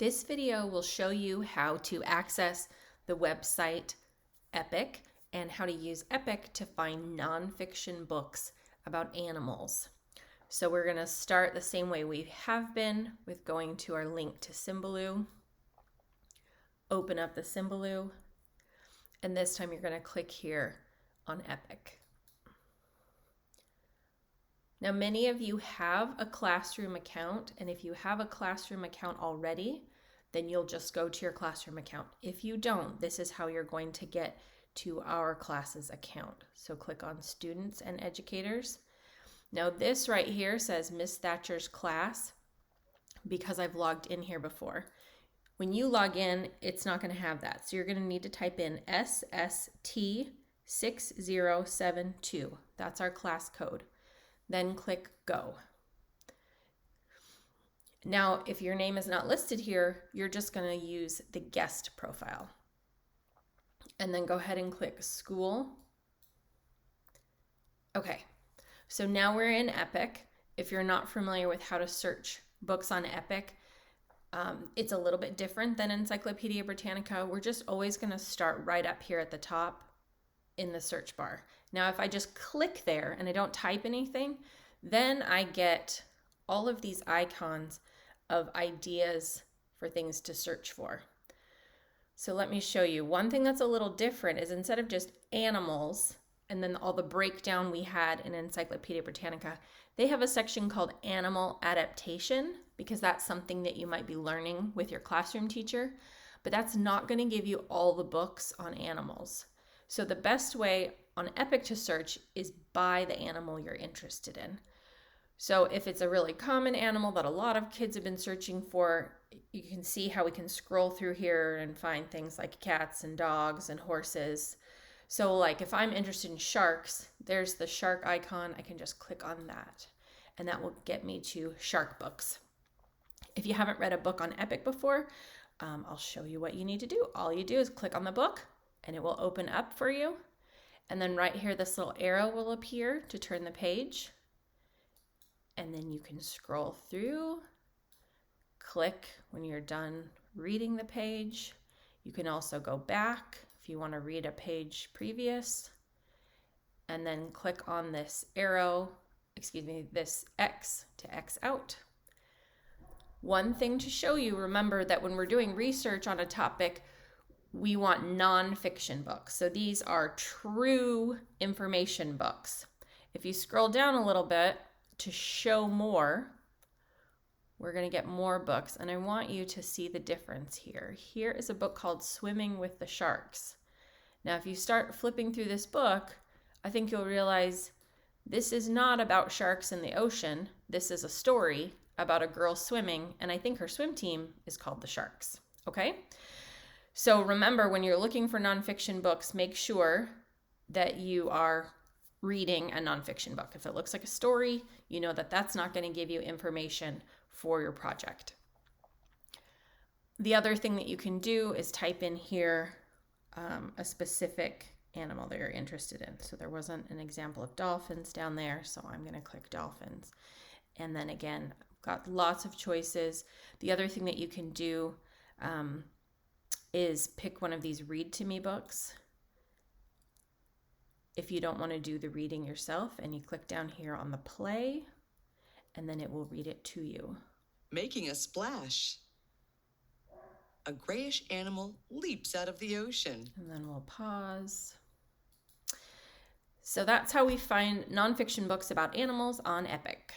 This video will show you how to access the website Epic and how to use Epic to find nonfiction books about animals. So we're going to start the same way we have been with going to our link to Symbaloo. Open up the Symbaloo, and this time you're going to click here on Epic. Now, many of you have a Classroom account, and if you have a Classroom account already, then you'll just go to your Classroom account. If you don't, this is how you're going to get to our class's account. So click on Students and Educators. Now this right here says Miss Thatcher's class because I've logged in here before. When you log in, it's not going to have that. So you're going to need to type in SST6072. That's our class code. Then click Go. Now, if your name is not listed here, you're just going to use the guest profile. And then go ahead and click School. Okay, so now we're in Epic. If you're not familiar with how to search books on Epic, it's a little bit different than Encyclopedia Britannica. We're just always going to start right up here at the top in the search bar. Now, if I just click there and I don't type anything, then I get all of these icons of ideas for things to search for. So let me show you. One thing that's a little different is instead of just animals and then all the breakdown we had in Encyclopedia Britannica, they have a section called Animal Adaptation because that's something that you might be learning with your classroom teacher, but that's not going to give you all the books on animals. So the best way on Epic to search is by the animal you're interested in. So if it's a really common animal that a lot of kids have been searching for, you can see how we can scroll through here and find things like cats and dogs and horses. So like if I'm interested in sharks, there's the shark icon. I can just click on that and that will get me to shark books. If you haven't read a book on Epic before, I'll show you what you need to do. All you do is click on the book and it will open up for you. And then right here, this little arrow will appear to turn the page. And then you can scroll through, click when you're done reading the page. You can also go back if you want to read a page previous, and then click on this arrow, this X to X out. One thing to show you, remember that when we're doing research on a topic, we want nonfiction books. So these are true information books. If you scroll down a little bit to show more, we're going to get more books. And I want you to see the difference here. Here is a book called Swimming with the Sharks. Now, if you start flipping through this book, I think you'll realize this is not about sharks in the ocean. This is a story about a girl swimming, and I think her swim team is called the Sharks. Okay? So remember, when you're looking for nonfiction books, make sure that you are reading a nonfiction book. If it looks like a story, you know that that's not going to give you information for your project. The other thing that you can do is type in here a specific animal that you're interested in. So there wasn't an example of dolphins down there, so I'm going to click dolphins. And then again, I've got lots of choices. The other thing that you can do is pick one of these Read to Me books. If you don't want to do the reading yourself, and you click down here on the play, and then it will read it to you. Making a splash. A grayish animal leaps out of the ocean. And then we'll pause. So that's how we find nonfiction books about animals on Epic.